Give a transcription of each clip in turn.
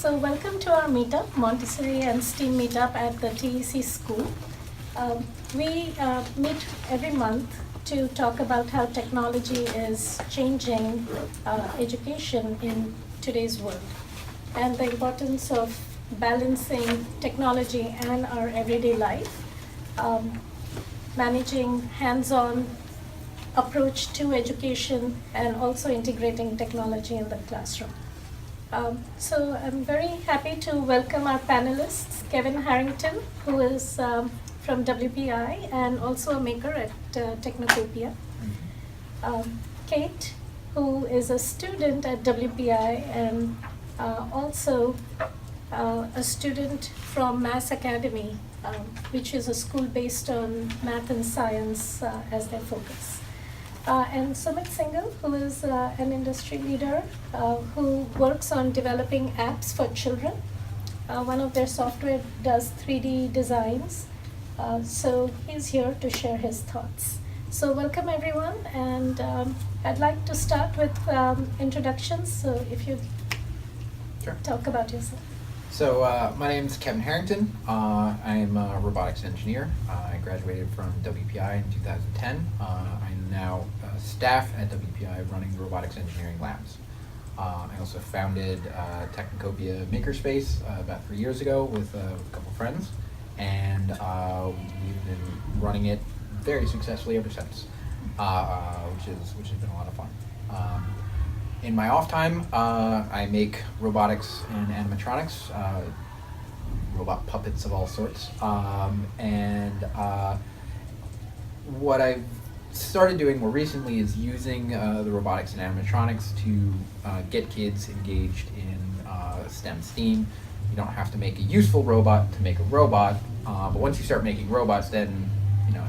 So welcome to our meetup, Montessori and S.T.E.A.M meetup at the T.E.C school. We meet every month to talk about how technology is changing education in today's world and the importance of balancing technology and our everyday life, managing hands-on approach to education and also integrating technology in the classroom. So I'm very happy to welcome our panelists, Kevin Harrington, who is from WPI and also a maker at Technocopia. Kate, who is a student at WPI and also a student from Mass Academy, which is a school based on math and science as their focus. And Sumit Singham, who is an industry leader who works on developing apps for children. One of their software does 3D designs. So he's here to share his thoughts. So welcome everyone, and I'd like to start with introductions. So if you talk about yourself. So my name is Kevin Harrington. I'm a robotics engineer. I graduated from WPI in 2010. I'm now staff at WPI running the robotics engineering labs. I also founded Technocopia Makerspace about 3 years ago with a couple friends, and we've been running it very successfully ever since, which has been a lot of fun. In my off time, I make robotics and animatronics, robot puppets of all sorts. What I've started doing more recently is using the robotics and animatronics to get kids engaged in STEM. You don't have to make a useful robot to make a robot, but once you start making robots, then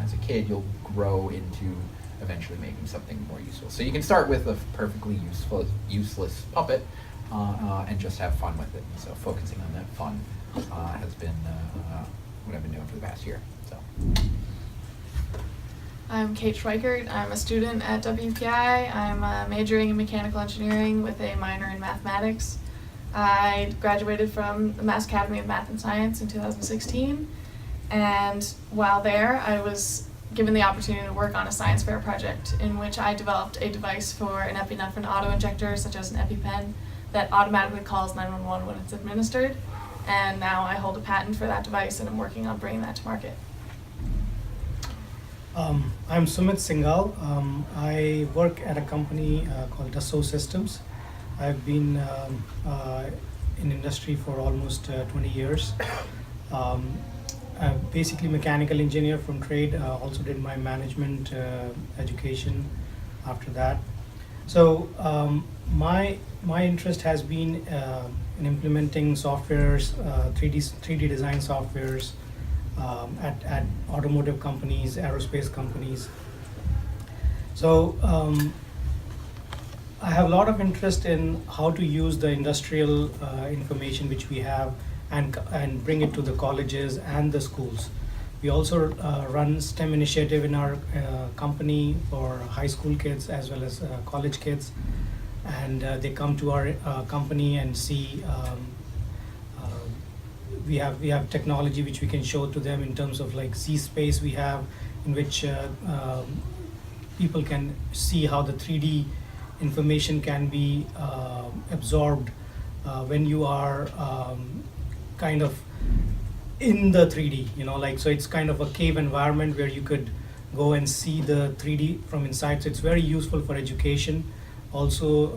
as a kid you'll grow into eventually making something more useful. So you can start with a perfectly useless puppet and just have fun with it. So focusing on that fun has been what I've been doing for the past year. So. I'm Kate Schweikert. I'm a student at WPI. I'm majoring in mechanical engineering with a minor in mathematics. I graduated from the Mass Academy of Math and Science in 2016, and while there I was given the opportunity to work on a science fair project in which I developed a device for an epinephrine auto-injector, such as an epipen, that automatically calls 911 when it's administered. And now I hold a patent for that device, and I'm working on bringing that to market. I'm Sumit Singham. I work at a company called Dassault Systems. I've been in industry for almost 20 years. I'm basically mechanical engineer from trade, also did my management education after that. So my interest has been in implementing softwares, 3D design softwares at automotive companies, aerospace companies. So I have a lot of interest in how to use the industrial information which we have and bring it to the colleges and the schools. We also run STEM initiative in our company for high school kids as well as college kids, and they come to our company and see we have technology which we can show to them in terms of like C-Space we have, in which people can see how the 3D information can be absorbed when you are kind of in the 3D, so it's kind of a cave environment where you could go and see the 3D from inside. So it's very useful for education. Also,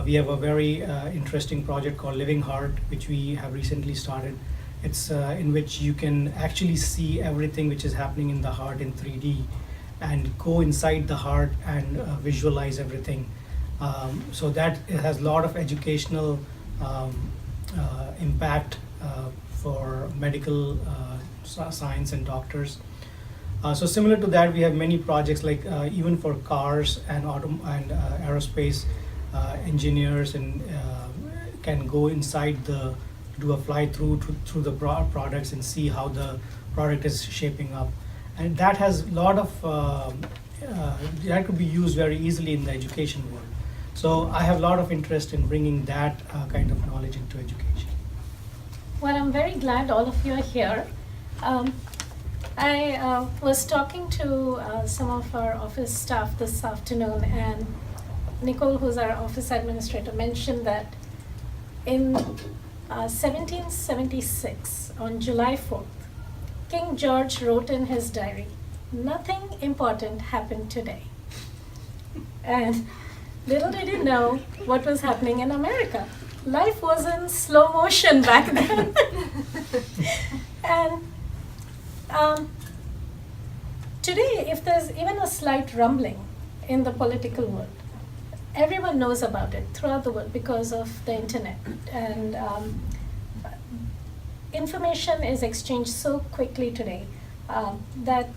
we have a very interesting project called Living Heart, which we have recently started. It's in which you can actually see everything which is happening in the heart in 3D and go inside the heart and visualize everything. So that it has a lot of educational impact for medical science and doctors. So similar to that, we have many projects like even for cars and aerospace engineers and can go inside do a fly through the products and see how the product is shaping up. And that has a lot of, that could be used very easily in the education world. So I have a lot of interest in bringing that kind of knowledge into education. Well, I'm very glad all of you are here. I was talking to some of our office staff this afternoon, and Nicole, who's our office administrator, mentioned that in 1776, on July 4th, King George wrote in his diary, "Nothing important happened today." And little did he know what was happening in America. Life was in slow motion back then. And today, if there's even a slight rumbling in the political world, everyone knows about it throughout the world because of the internet. And information is exchanged so quickly today that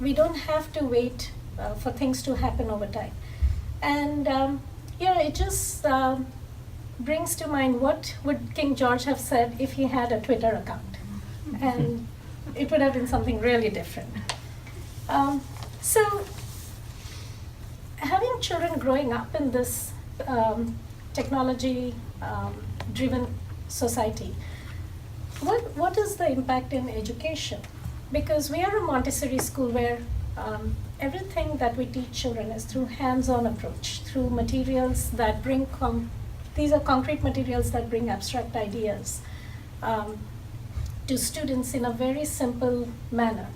we don't have to wait for things to happen over time. And it just brings to mind, what would King George have said if he had a Twitter account? And it would have been something really different. So having children growing up in this technology-driven society, what is the impact in education? Because we are a Montessori school where everything that we teach children is through hands-on approach, through materials that bring these are concrete materials that bring abstract ideas to students in a very simple manner.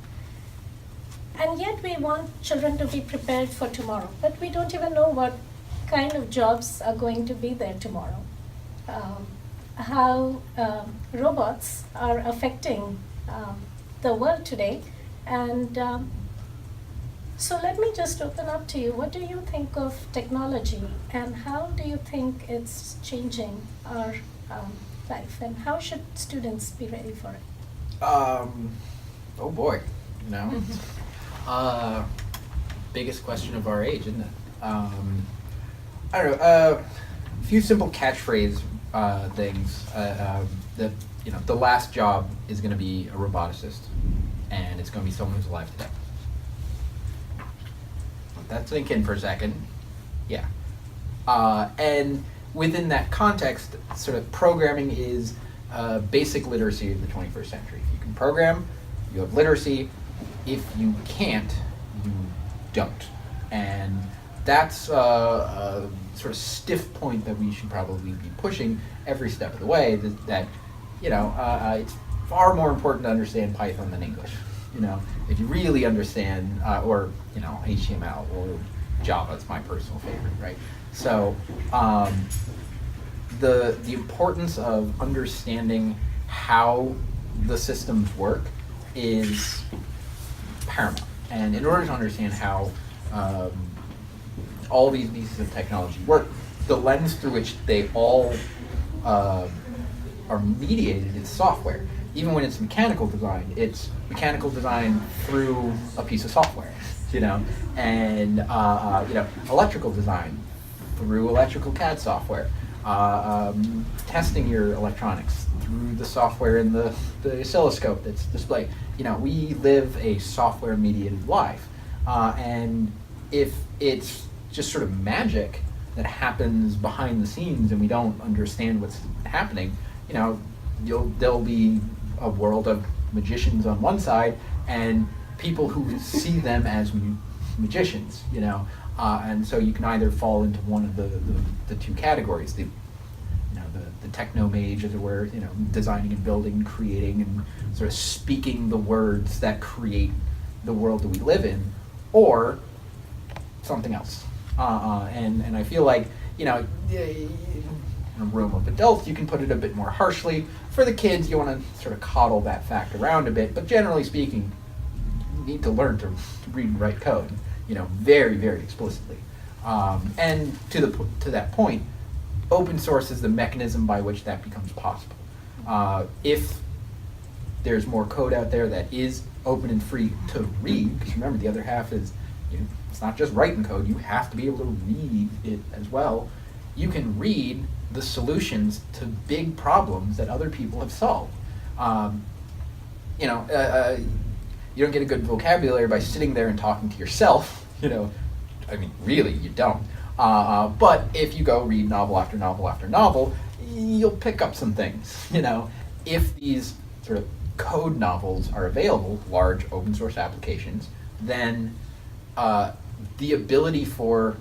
And yet we want children to be prepared for tomorrow, but we don't even know what kind of jobs are going to be there tomorrow. How robots are affecting the world today. And so let me just open up to you. What do you think of technology, and how do you think it's changing our life, and how should students be ready for it? Oh boy, biggest question of our age, isn't it? I don't know. A few simple catchphrase things. The last job is going to be a roboticist, and it's going to be someone who's alive today. Let that sink in for a second. Yeah. And within that context, sort of programming is basic literacy of the 21st century. If you can program, you have literacy. If you can't, you don't. And that's a sort of stiff point that we should probably be pushing every step of the way, that it's far more important to understand Python than English. If you really understand, or HTML or Java, it's my personal favorite, right? So the importance of understanding how the systems work is paramount. And in order to understand how all these pieces of technology work, the lens through which they all are mediated is software. Even when it's mechanical design, it's mechanical design through a piece of software, and electrical design through electrical CAD software, testing your electronics through the software in the oscilloscope that's displayed. We live a software mediated life, and if it's just sort of magic that happens behind the scenes and we don't understand what's happening, there'll be a world of magicians on one side and people who see them as magicians, and so you can either fall into one of the two categories, the techno mage, as it were, designing and building, creating and sort of speaking the words that create the world that we live in, or something else. And I feel like, in a room of adults, you can put it a bit more harshly. For the kids, you want to sort of coddle that fact around a bit, but generally speaking, you need to learn to read and write code, very, very explicitly. And to that point, open source is the mechanism by which that becomes possible. If there's more code out there that is open and free to read, because remember, the other half is, it's not just writing code, you have to be able to read it as well. You can read the solutions to big problems that other people have solved. You don't get a good vocabulary by sitting there and talking to yourself, really, you don't. But if you go read novel after novel after novel, you'll pick up some things, you know. If these sort of code novels are available, large open source applications, then the ability for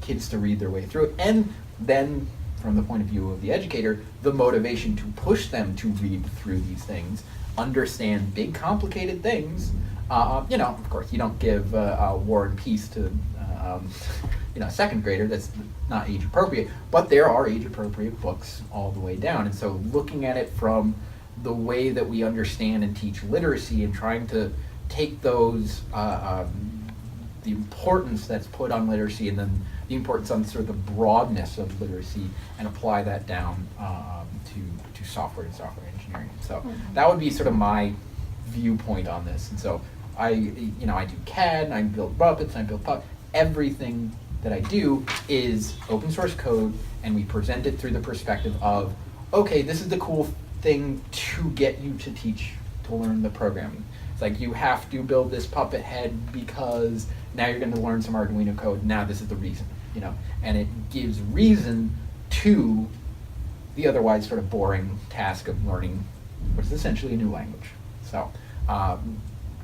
kids to read their way through it, and then from the point of view of the educator, the motivation to push them to read through these things, understand big complicated things. You know, of course, you don't give War and Peace to you know, a second grader. That's not age appropriate, but there are age appropriate books all the way down. And so looking at it from the way that we understand and teach literacy, and trying to take those the importance that's put on literacy, and then the importance on sort of the broadness of literacy, and apply that down to software and software engineering. So that would be sort of my viewpoint on this. And so I do CAD, and I build Muppets, and I build puppets. Everything that I do is open source code, and we present it through the perspective of, okay, this is the cool thing to get you to learn the programming. It's like, you have to build this puppet head because now you're going to learn some Arduino code. Now this is the reason, you know, and it gives reason to the otherwise sort of boring task of learning what is essentially a new language. So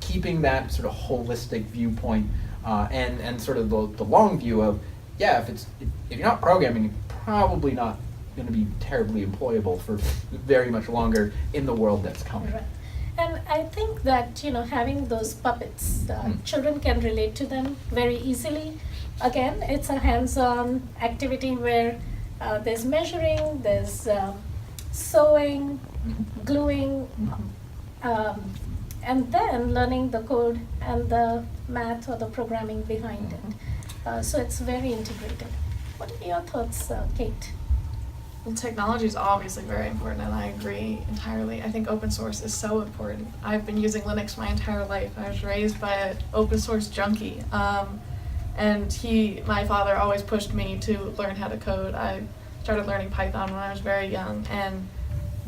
keeping that sort of holistic viewpoint, and sort of the long view of, yeah, if you're not programming, you're probably not going to be terribly employable for very much longer in the world that's coming. Right. And I think that, you know, having those puppets, children can relate to them very easily. Again, it's a hands-on activity where there's measuring, there's sewing, gluing, and then learning the code and the math or the programming behind it. So it's very integrated. What are your thoughts, Kate? Well, technology is obviously very important, and I agree entirely. I think open source is so important. I've been using Linux my entire life. I was raised by an open source junkie. And my father always pushed me to learn how to code. I started learning Python when I was very young, and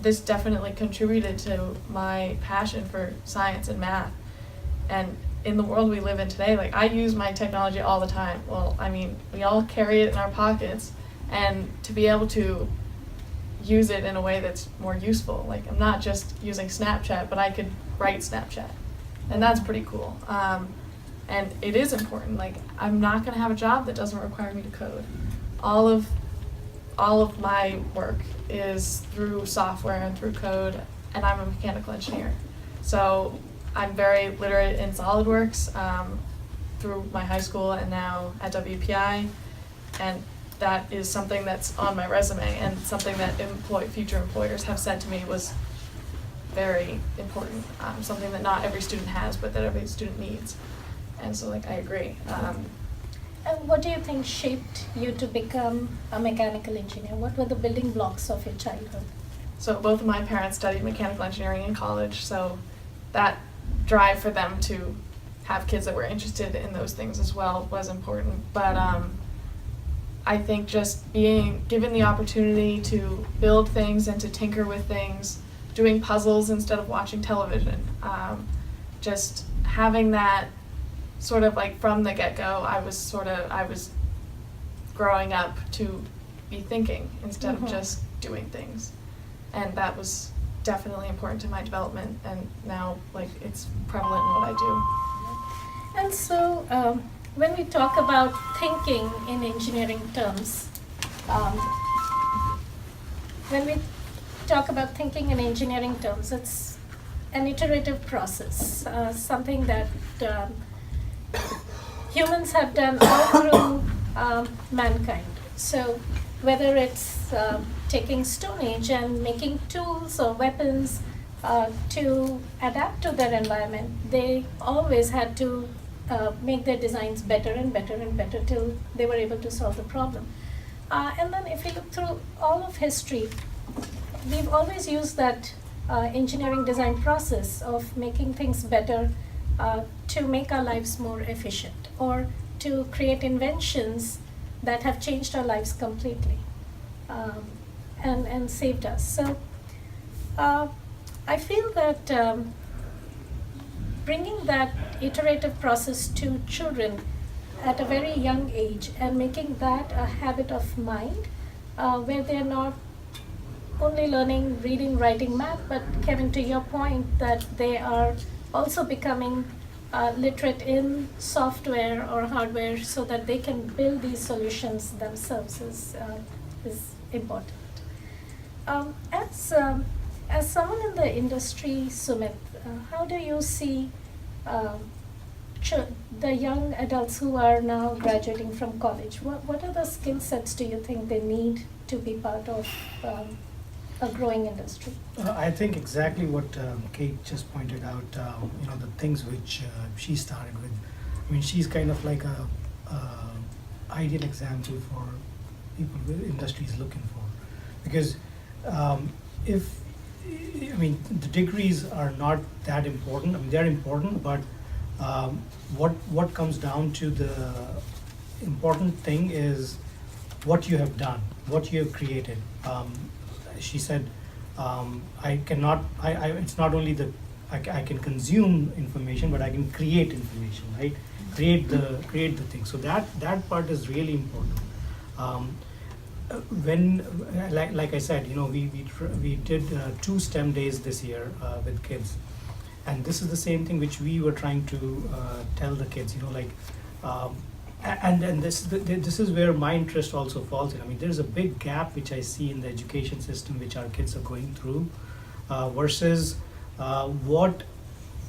this definitely contributed to my passion for science and math. And in the world we live in today, like, I use my technology all the time. Well, I mean, we all carry it in our pockets, and to be able to use it in a way that's more useful. Like, I'm not just using Snapchat, but I could write Snapchat, and that's pretty cool. And it is important. Like, I'm not going to have a job that doesn't require me to code. All of my work is through software and through code, and I'm a mechanical engineer. So I'm very literate in SolidWorks through my high school and now at WPI, and that is something that's on my resume, and something that future employers have said to me was very important, something that not every student has, but that every student needs. And so, like, I agree. And what do you think shaped you to become a mechanical engineer? What were the building blocks of your childhood? So both of my parents studied mechanical engineering in college, so that drive for them to have kids that were interested in those things as well was important. But I think just being given the opportunity to build things and to tinker with things, doing puzzles instead of watching television, just having that sort of, like, from the get-go, I was growing up to be thinking instead of just doing things. And that was definitely important to my development, and now, like, it's prevalent in what I do. And so, when we talk about thinking in engineering terms, it's an iterative process, something that humans have done all through mankind. So whether it's taking Stone Age and making tools or weapons to adapt to their environment, they always had to make their designs better and better and better till they were able to solve the problem. And then if you look through all of history, we've always used that engineering design process of making things better to make our lives more efficient, or to create inventions that have changed our lives completely and saved us. So I feel that bringing that iterative process to children at a very young age and making that a habit of mind, where they're not only learning reading, writing, math, but Kevin, to your point, that they are also becoming literate in software or hardware so that they can build these solutions themselves is important. As someone in the industry, Sumit, how do you see the young adults who are now graduating from college? What are the skill sets do you think they need to be part of a growing industry? I think exactly what Kate just pointed out, the things which she started with. I mean, she's kind of like a ideal example for people the industry is looking for. Because the degrees are not that important. I mean, they're important, but what comes down to the important thing is what you have done, what you have created. She said, it's not only I can consume information, but I can create information, right? Create the thing. So that part is really important. When, like I said, we did 2 STEM days this year with kids, and this is the same thing which we were trying to tell the kids, and this is where my interest also falls in. I mean, there's a big gap which I see in the education system which our kids are going through versus what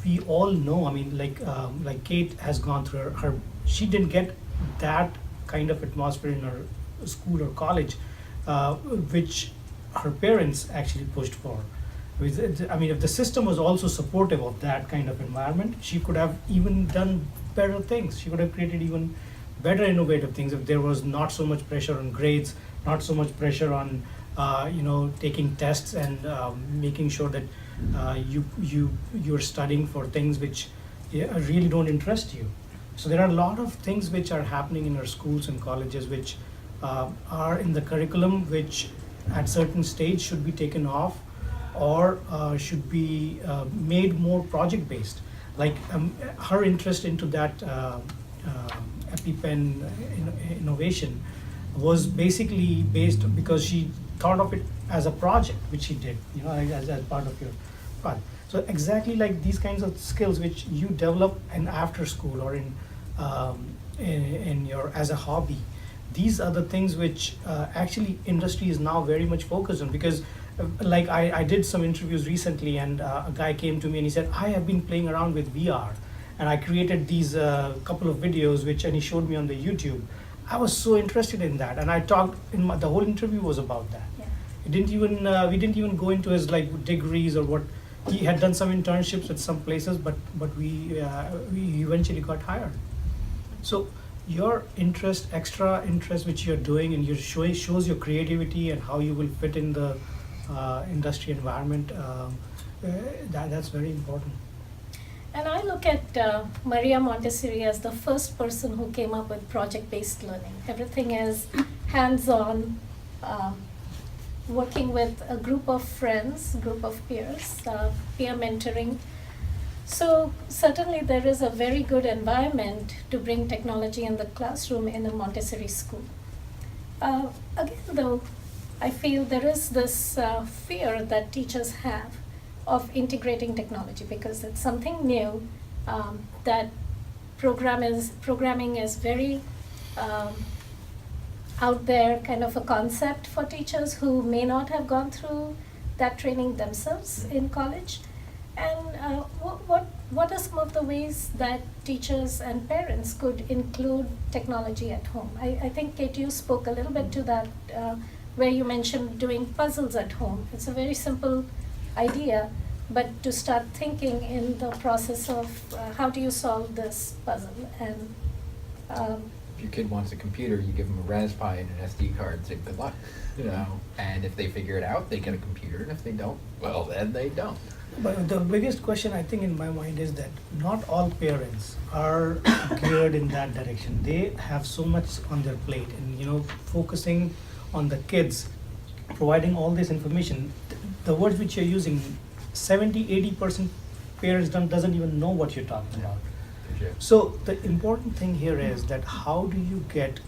we all know. I mean, like Kate has gone through she didn't get that kind of atmosphere in her school or college, which her parents actually pushed for. I mean, if the system was also supportive of that kind of environment, she could have even done better things. She could have created even better innovative things if there was not so much pressure on grades, not so much pressure on taking tests and making sure that you're studying for things which really don't interest you. So there are a lot of things which are happening in our schools and colleges which are in the curriculum, which at certain stage should be taken off or should be made more project based. Like her interest into that epipen innovation was basically based because she thought of it as a project which she did, as part of your project. So exactly like these kinds of skills which you develop in after school or in your as a hobby, these are the things which actually industry is now very much focused on. Because like I did some interviews recently, and a guy came to me and he said, I have been playing around with VR and I created these couple of videos and he showed me on the YouTube. I was so interested in that, and I talked the whole interview was about that. Yeah. It didn't even we didn't even go into his like degrees or what. He had done some internships at some places, but we eventually got hired. So your extra interest which you're doing, and shows your creativity and how you will fit in the industry environment. That's very important. And I look at Maria Montessori as the first person who came up with project-based learning. Everything is hands-on, working with a group of friends, group of peers, peer mentoring. So certainly there is a very good environment to bring technology in the classroom in a Montessori school. Again though, I feel there is this fear that teachers have of integrating technology because it's something new, that programming is very out there kind of a concept for teachers who may not have gone through that training themselves in college. And what are some of the ways that teachers and parents could include technology at home? I think, Kate, you spoke a little bit to that, where you mentioned doing puzzles at home. It's a very simple idea, but to start thinking in the process of how do you solve this puzzle. And If your kid wants a computer, you give them a Raspberry and an SD card, say good luck, and if they figure it out, they get a computer, and if they don't, well, then they don't. But the biggest question I think in my mind is that not all parents are geared in that direction. They have so much on their plate, and focusing on the kids, providing all this information. The words which you're using, 70-80% parents doesn't even know what you're talking about. Yeah. So the important thing here is that how do you get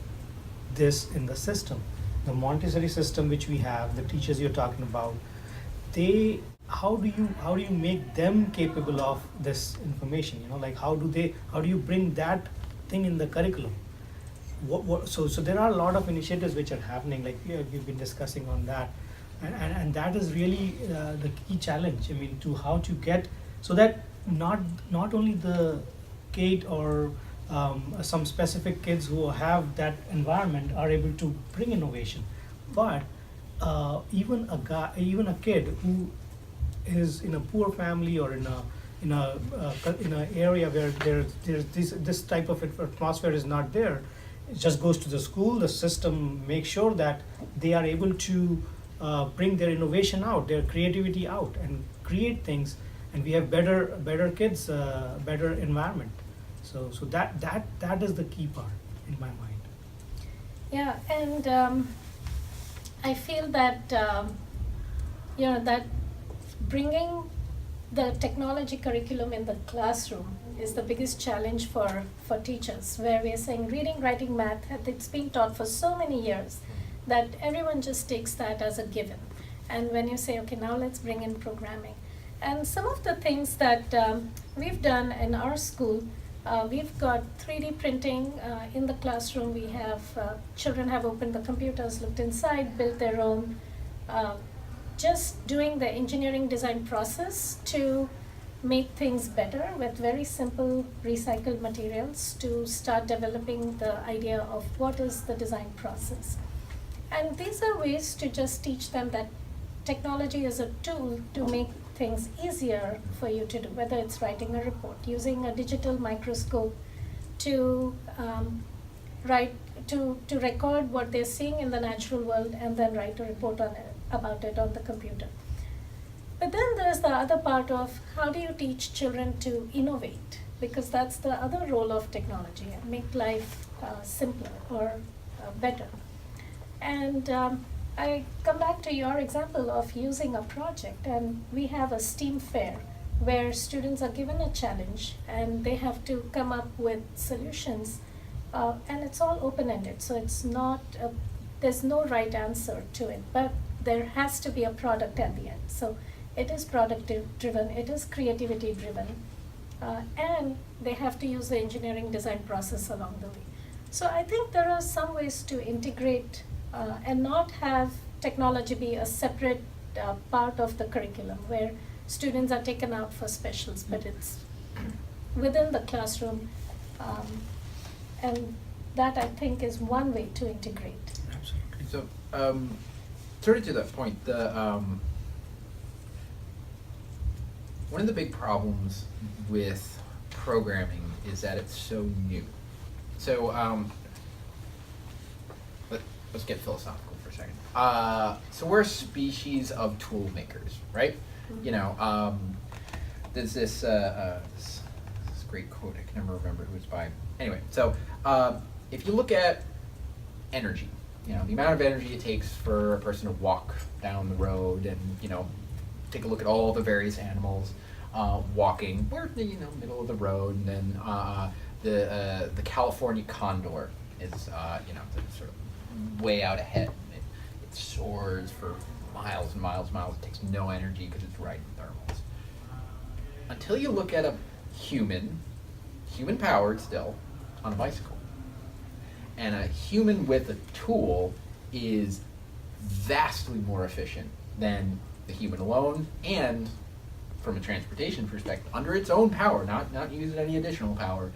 this in the system? The Montessori system which we have, the teachers you're talking about, how do you make them capable of this information? You know, like how do you bring that thing in the curriculum? So there are a lot of initiatives which are happening, like we've been discussing on that, and that is really the key challenge. I mean, to how to get so that not only the kid or some specific kids who have that environment are able to bring innovation, but even a kid who is in a poor family or in a area where there's this type of atmosphere is not there, it just goes to the school. The system makes sure that they are able to bring their innovation out, their creativity out, and create things, and we have better kids, better environment. So that is the key part in my mind. Yeah, and I feel that that bringing the technology curriculum in the classroom is the biggest challenge for teachers, where we are saying reading, writing, math, it's been taught for so many years that everyone just takes that as a given. And when you say, okay, now let's bring in programming. And some of the things that we've done in our school, we've got 3D printing in the classroom. We have, children have opened the computers, looked inside, built their own, just doing the engineering design process to make things better with very simple recycled materials to start developing the idea of what is the design process. And these are ways to just teach them that technology is a tool to make things easier for you to do, whether it's writing a report, using a digital microscope to record what they're seeing in the natural world and then write a report about it on the computer. But then there's the other part of how do you teach children to innovate, because that's the other role of technology, and make life simpler or better. And I come back to your example of using a project, and we have a STEAM fair where students are given a challenge and they have to come up with solutions, and it's all open-ended, so it's not there's no right answer to it, but there has to be a product at the end. So it is product driven, it is creativity driven, and they have to use the engineering design process along the way. So I think there are some ways to integrate and not have technology be a separate part of the curriculum where students are taken out for specials, but it's within the classroom, and that I think is one way to integrate. Absolutely. So, sort of to that point, one of the big problems with programming is that it's so new. So, let's get philosophical for a second. So we're a species of tool makers, right? Mm-hmm. You know, there's this great quote, I can never remember who it's by. Anyway, so if you look at energy, you know, the amount of energy it takes for a person to walk down the road and, you know, take a look at all the various animals walking, we're in the middle of the road, and then the California condor is, sort of way out ahead. It soars for miles and miles and miles. It takes no energy because it's riding thermals. Until you look at a human-powered still, on a bicycle. And a human with a tool is vastly more efficient than the human alone, and from a transportation perspective, under its own power, not using any additional power,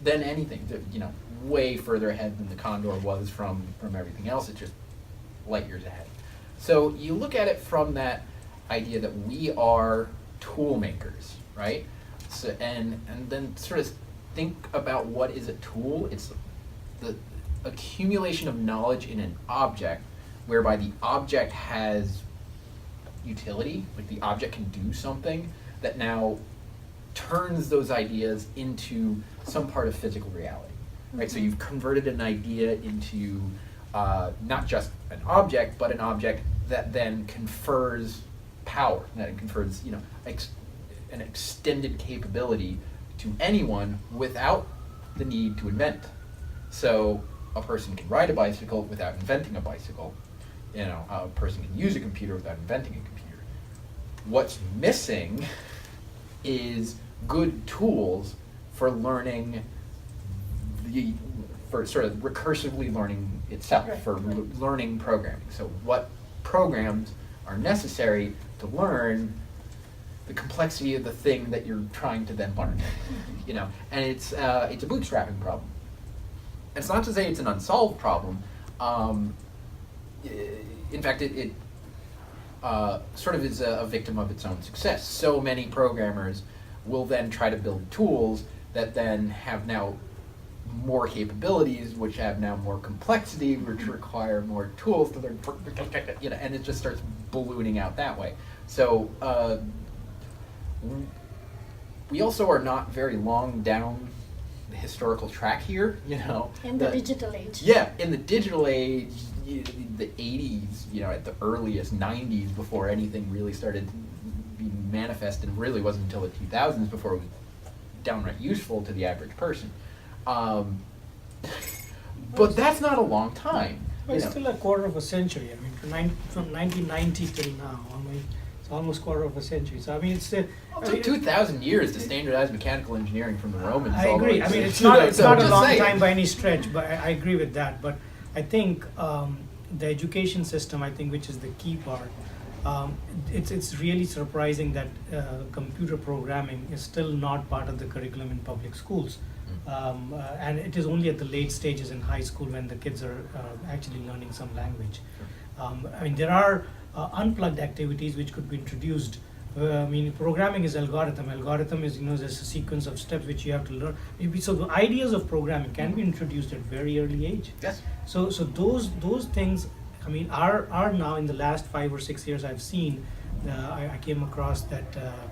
than anything. Way further ahead than the condor was from everything else. It's just light years ahead. So you look at it from that idea that we are tool makers, right? So and then sort of think about what is a tool. It's the accumulation of knowledge in an object, whereby the object has utility, like the object can do something that now turns those ideas into some part of physical reality, right? So you've converted an idea into not just an object, but an object that then confers power, that it confers, an extended capability to anyone without the need to invent. So a person can ride a bicycle without inventing a bicycle. You know, a person can use a computer without inventing a computer. What's missing is good tools for learning for sort of recursively learning itself, Right, for right. learning programming. So what programs are necessary to learn the complexity of the thing that you're trying to then learn, you know? And it's a bootstrapping problem. It's not to say it's an unsolved problem. In fact, it sort of is a victim of its own success. So many programmers will then try to build tools that then have now more capabilities, which have now more complexity, which require more tools to learn, you know, and it just starts ballooning out that way. So we also are not very long down the historical track here, you know. In the digital age. Yeah, in the digital age, the 80s, you know, at the earliest 90s, before anything really started to be manifest, and really wasn't until the 2000s before it was downright useful to the average person. But that's not a long time. But it's still a quarter of a century. I mean, from 1990 till now, I mean, it's almost quarter of a century. So I mean, it's It took 2,000 years to standardize mechanical engineering from the Romans. I all the agree. way I to- mean, it's not a Just long saying. time by any stretch, but I agree with that. But I think the education system, I think, which is the key part, it's really surprising that computer programming is still not part of the curriculum in public schools. And it is only at the late stages in high school when the kids are actually learning some language. I mean, there are unplugged activities which could be introduced. I mean, programming is algorithm. Algorithm is, you know, there's a sequence of steps which you have to learn. Maybe so the ideas of programming can be introduced at very early age. Yes. So those things, I mean, are now in the last 5 or 6 years I've seen. I came across that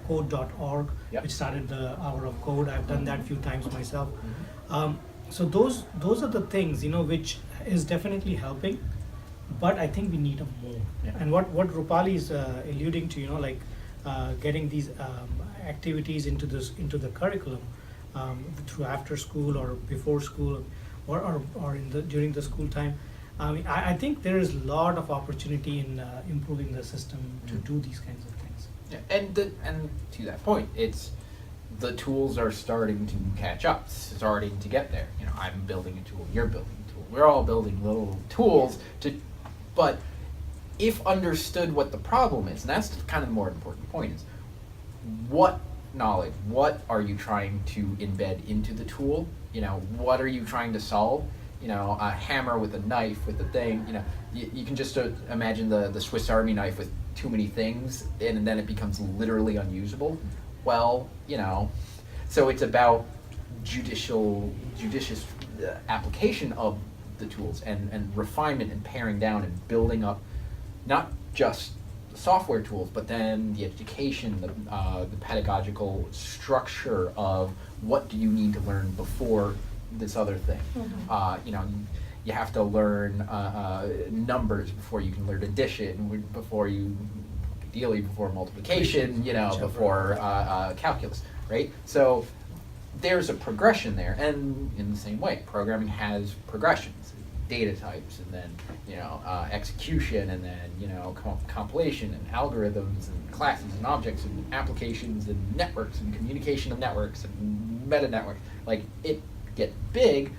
code.org, Yep. which started the Hour of Code. I've done that a few times myself. Mhm. So those are the things, you know, which is definitely helping, but I think we need a more. Yeah. And what Rupali is alluding to, you know, like getting these activities into the curriculum through after school or before school or during the school time. I mean, I think there is a lot of opportunity in improving the system to do these kinds of things. Yeah, and to that point, it's the tools are starting to catch up, starting to get there. You know, I'm building a tool, you're building a tool. We're all building little tools but if understood what the problem is, and that's kind of the more important point, is what knowledge, what are you trying to embed into the tool? You know, what are you trying to solve? You know, a hammer with a knife with a thing, you know, you can just imagine the Swiss Army knife with too many things, and then it becomes literally unusable. Well, you know, so it's about judicious application of the tools and refinement and paring down and building up not just the software tools, but then the education, the pedagogical structure of what do you need to learn before this other thing. Mhm. You know, you have to learn numbers before you can learn addition, before multiplication, you know, Algebra. before calculus, right? So there's a progression there, and in the same way, programming has progressions, data types, and then, you know, execution, and then, you know, compilation, and algorithms, and classes, and objects, and applications, and networks, and communication of networks, and meta networks. Like, it gets big,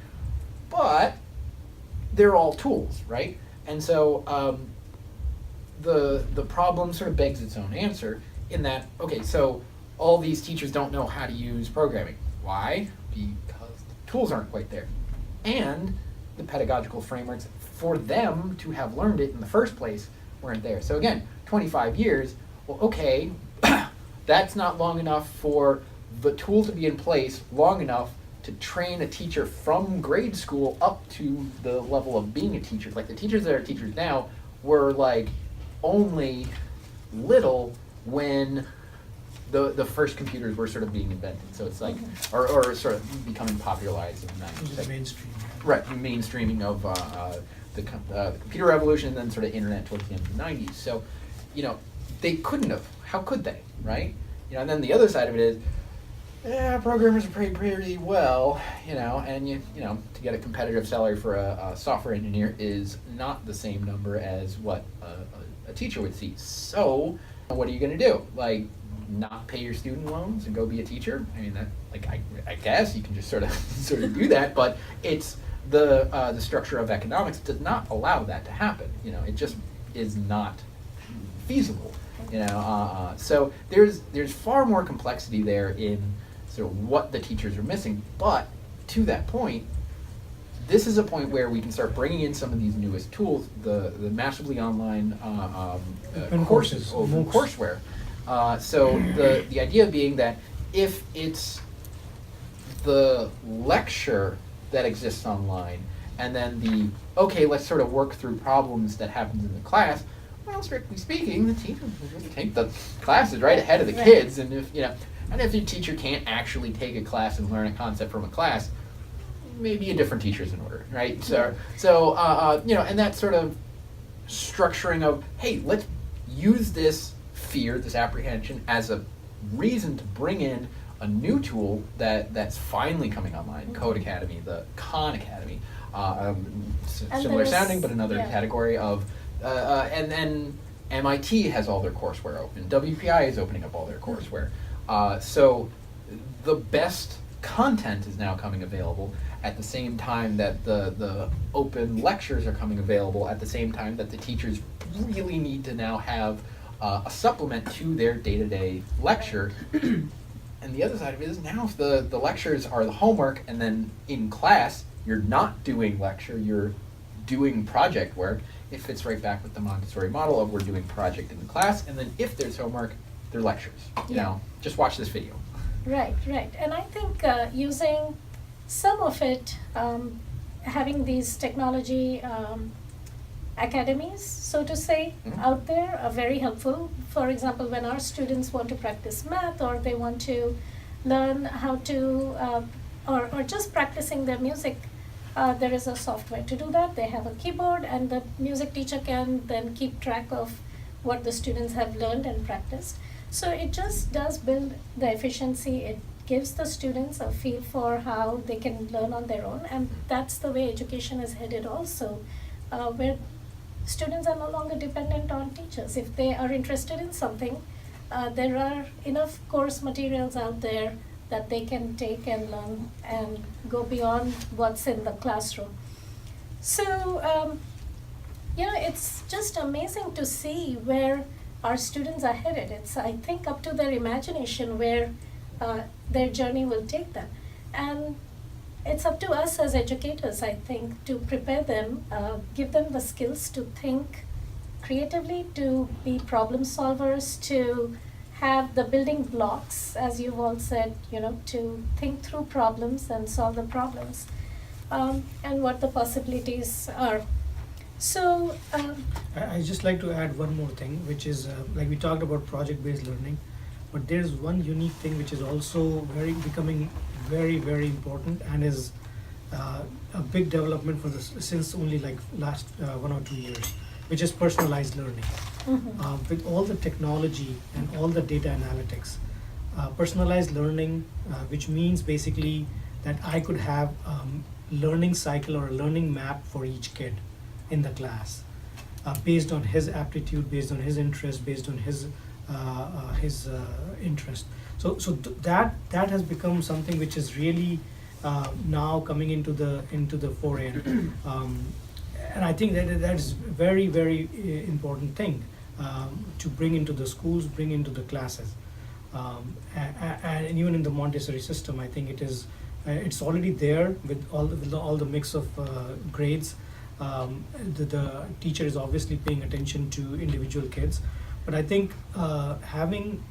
but they're all tools, right? And so the problem sort of begs its own answer in that, okay, so all these teachers don't know how to use programming. Why? Because the tools aren't quite there. And the pedagogical frameworks for them to have learned it in the first place weren't there. So again, 25 years, well, okay, that's not long enough for the tool to be in place long enough to train a teacher from grade school up to the level of being a teacher. Like, the teachers that are teachers now were like only little when the first computers were sort of being invented. So it's like, or sort of becoming popularized in the 90s. Which is mainstream. Right, mainstreaming of the computer revolution, and then sort of internet towards the end of the 90s. So, you know, they couldn't have. How could they, right? You know, and then the other side of it is, yeah, programmers are paid pretty well, and to get a competitive salary for a software engineer is not the same number as what a teacher would see. So, what are you going to do? Like, not pay your student loans and go be a teacher? I mean, that, like, I guess you can just sort of do that, but it's the structure of economics does not allow that to happen. It just is not feasible. So there's far more complexity there in sort of what the teachers are missing. But to that point, this is a point where we can start bringing in some of these newest tools, the massively online courses, open courseware. So the idea being that if it's the lecture that exists online, and then let's sort of work through problems that happens in the class. Well, strictly speaking, the teacher will just take the classes right ahead of the kids, and if your teacher can't actually take a class and learn a concept from a class, maybe a different teacher's in order, right? So and that sort of structuring of, hey, let's use this fear, this apprehension, as a reason to bring in a new tool that's finally coming online, Code Academy, the Khan Academy, similar sounding, but another category of, and then MIT has all their courseware open. WPI is opening up all their courseware. So the best content is now coming available at the same time that the open lectures are coming available, at the same time that the teachers really need to now have a supplement to their day-to-day lecture. And the other side of it is now if the lectures are the homework, and then in class you're not doing lecture, you're doing project work, it fits right back with the Montessori model of we're doing project in the class, and then if there's homework, they're lectures. Just watch this video. Right. And I think using some of it, having these technology academies, so to say, out there are very helpful. For example, when our students want to practice math, or they want to learn how to, or just practicing their music, there is a software to do that. They have a keyboard, and the music teacher can then keep track of what the students have learned and practiced. So it just does build the efficiency. It gives the students a feel for how they can learn on their own, and that's the way education is headed also, where students are no longer dependent on teachers. If they are interested in something, there are enough course materials out there that they can take and learn and go beyond what's in the classroom. So, it's just amazing to see where our students are headed. It's, I think, up to their imagination where their journey will take them. And it's up to us as educators, I think, to prepare them, give them the skills to think creatively, to be problem solvers, to have the building blocks, as you've all said, to think through problems and solve the problems, and what the possibilities are. So I just like to add one more thing, which is like we talked about project-based learning, but there's one unique thing which is also becoming very, very important, and is a big development for this since only like last 1 or 2 years, which is personalized learning. With all the technology and all the data analytics, personalized learning, which means basically that I could have learning cycle or a learning map for each kid in the class, based on his aptitude, based on his interest, based on his interest. So that has become something which is really now coming into the foray, and I think that is very, very important thing to bring into the schools, bring into the classes, and even in the Montessori system, I think it's already there with all the mix of grades. The teacher is obviously paying attention to individual kids, but I think having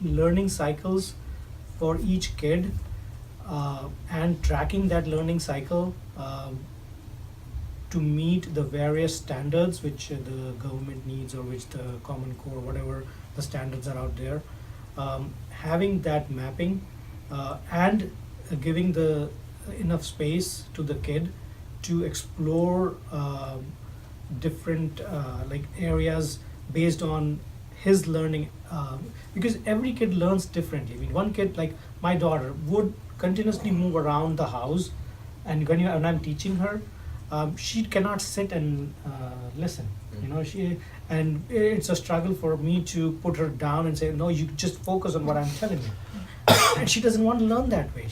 learning cycles for each kid and tracking that learning cycle to meet the various standards which the government needs, or which the Common Core, whatever the standards are out there, having that mapping and giving the enough space to the kid to explore different like areas based on his learning, because every kid learns differently. I mean, one kid, like my daughter, would continuously move around the house, and when I'm teaching her, she cannot sit and listen. You know, and it's a struggle for me to put her down and say, no, you just focus on what I'm telling you. And she doesn't want to learn that way.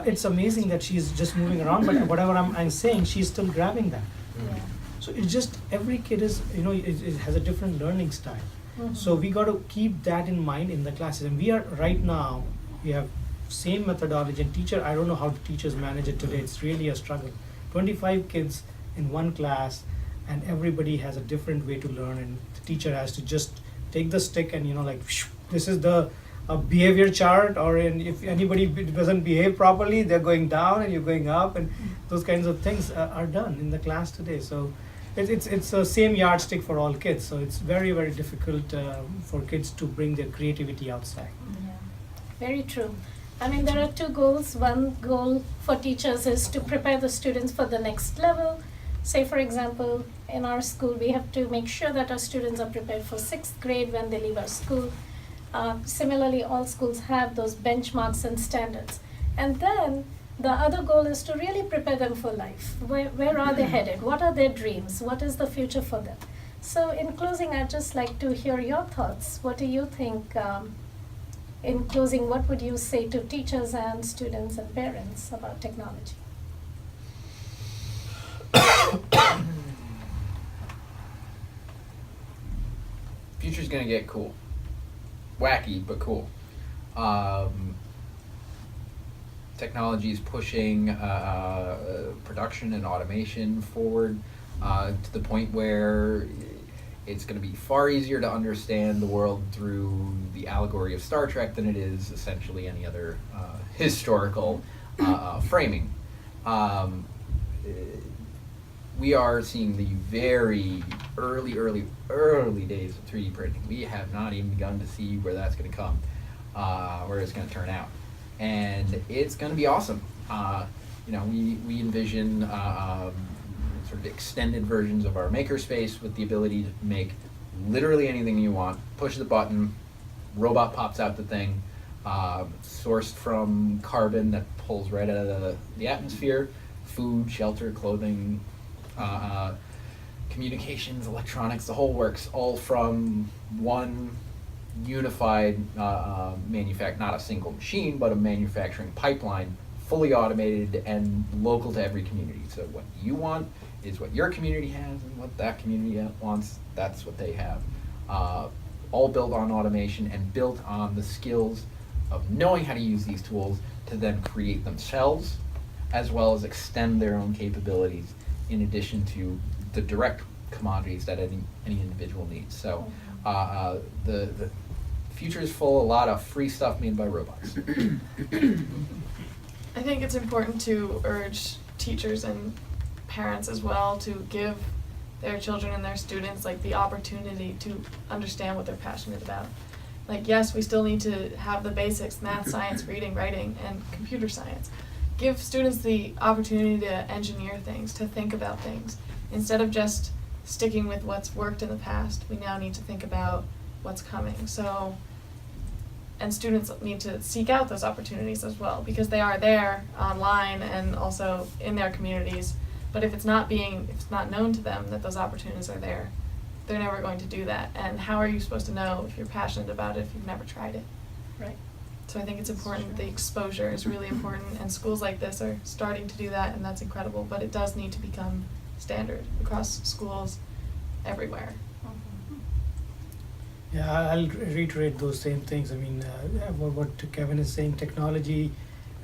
It's amazing that she's just moving around, but whatever I'm saying, she's still grabbing that. Yeah. So it's just every kid is, it has a different learning style. Mhm. So we got to keep that in mind in the classes. And we are right now, we have same methodology. And teacher, I don't know how teachers manage it today. It's really a struggle. 25 kids in one class, and everybody has a different way to learn. And the teacher has to just take the stick and this is the behavior chart. Or if anybody doesn't behave properly, they're going down and you're going up, and those kinds of things are done in the class today. So it's the same yardstick for all kids. So it's very, very difficult for kids to bring their creativity outside. Yeah, very true. I mean, there are two goals. One goal for teachers is to prepare the students for the next level. Say, for example, in our school, we have to make sure that our students are prepared for 6th grade when they leave our school. Similarly, all schools have those benchmarks and standards. And then the other goal is to really prepare them for life. Where are they headed? What are their dreams? What is the future for them? So in closing, I'd just like to hear your thoughts. What do you think, in closing, what would you say to teachers and students and parents about technology? Future's gonna get cool. Wacky, but cool. Technology is pushing production and automation forward to the point where it's going to be far easier to understand the world through the allegory of Star Trek than it is essentially any other historical framing. We are seeing the very early days of 3D printing. We have not even begun to see where that's going to come, where it's going to turn out. And it's going to be awesome. We envision sort of extended versions of our makerspace with the ability to make literally anything you want. Push the button, robot pops out the thing, sourced from carbon that pulls right out of the atmosphere, food, shelter, clothing, communications, electronics, the whole works, all from one unified not a single machine, but a manufacturing pipeline, fully automated and local to every community. So what you want is what your community has, and what that community wants, that's what they have. All built on automation and built on the skills of knowing how to use these tools to then create themselves, as well as extend their own capabilities in addition to the direct commodities that any individual needs. So the future is full of a lot of free stuff made by robots. I think it's important to urge teachers and parents as well to give their children and their students the opportunity to understand what they're passionate about. Yes, we still need to have the basics, math, science, reading, writing, and computer science. Give students the opportunity to engineer things, to think about things. Instead of just sticking with what's worked in the past, we now need to think about what's coming. And students need to seek out those opportunities as well, because they are there online and also in their communities. But if it's not known to them that those opportunities are there, they're never going to do that. And how are you supposed to know if you're passionate about it if you've never tried it? Right. So I think it's important. The exposure is really important, and schools like this are starting to do that, and that's incredible. But it does need to become standard across schools everywhere. Yeah, I'll reiterate those same things. I mean, what Kevin is saying, technology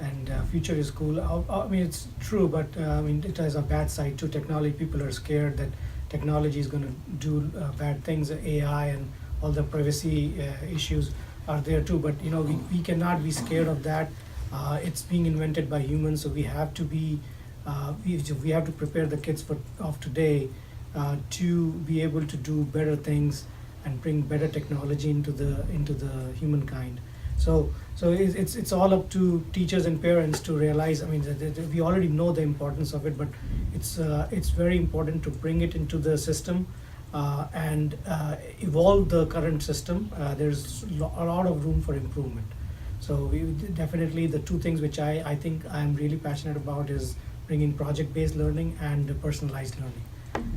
and future is cool. I mean, it's true, but it has a bad side too. Technology, people are scared that technology is going to do bad things. AI and all the privacy issues are there too. But we cannot be scared of that. It's being invented by humans, so we have to be we have to prepare the kids of today to be able to do better things and bring better technology into the humankind. So it's all up to teachers and parents to realize. I mean, that we already know the importance of it, but it's very important to bring it into the system and evolve the current system. There's a lot of room for improvement. So we definitely, the two things which I think I'm really passionate about is bringing project-based learning and personalized learning.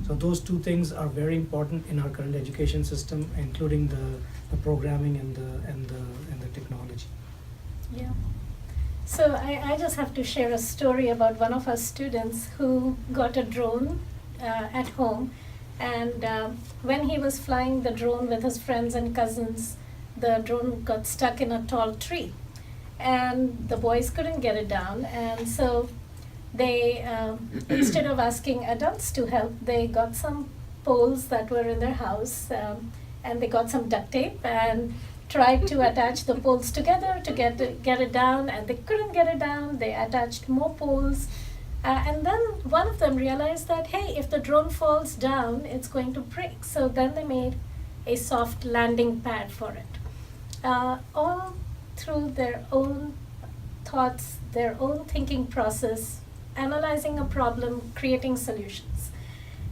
So those two things are very important in our current education system, including the programming and the technology. Yeah. So I just have to share a story about one of our students who got a drone at home, and when he was flying the drone with his friends and cousins, the drone got stuck in a tall tree, and the boys couldn't get it down, and so they, instead of asking adults to help, they got some poles that were in their house, and they got some duct tape and tried to attach the poles together to get it down, and they couldn't get it down. They attached more poles, and then one of them realized that, hey, if the drone falls down, it's going to break. So then they made a soft landing pad for it. All through their own thoughts, their own thinking process, analyzing a problem, creating solutions.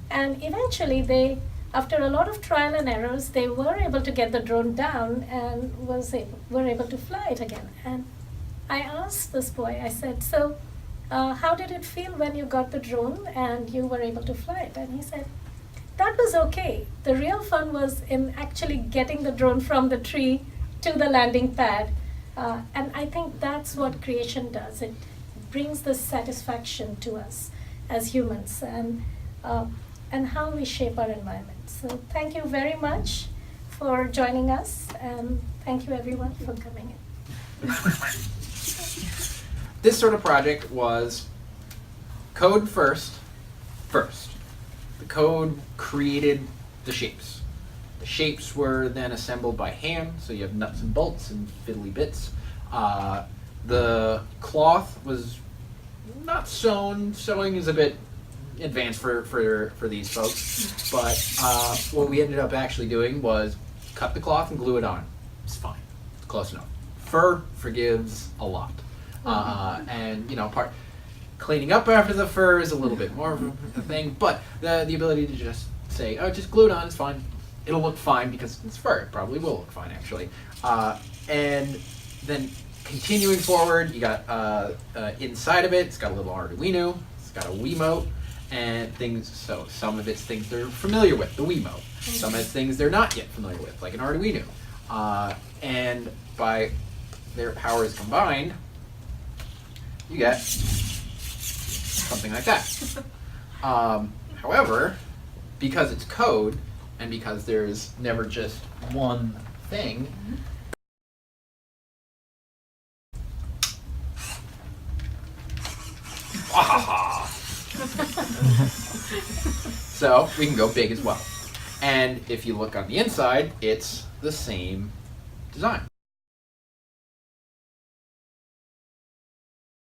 And eventually after a lot of trial and errors, they were able to get the drone down and were able to fly it again. And I asked this boy, I said, so how did it feel when you got the drone and you were able to fly it? And he said, that was okay. The real fun was in actually getting the drone from the tree to the landing pad. And I think that's what creation does. It brings this satisfaction to us as humans, and how we shape our environment. So thank you very much for joining us, and thank you everyone for coming in. This sort of project was code first. The code created the shapes. The shapes were then assembled by hand, so you have nuts and bolts and fiddly bits. The cloth was not sewn. Sewing is a bit advanced for these folks, but what we ended up actually doing was cut the cloth and glue it on. It's fine. It's close enough. Fur forgives a lot. And cleaning up after the fur is a little bit more of a thing, but the ability to just say, oh, just glue it on, it's fine. It'll look fine because it's fur. It probably will look fine, actually. And then continuing forward, you got inside of it, it's got a little Arduino, it's got a Wiimote, and things. So some of it's things they're familiar with, the Wiimote. Some of it's things they're not yet familiar with, like an Arduino. And by their powers combined, you get something like that. However, because it's code, and because there's never just one thing, so we can go big as well. And if you look on the inside, it's the same design.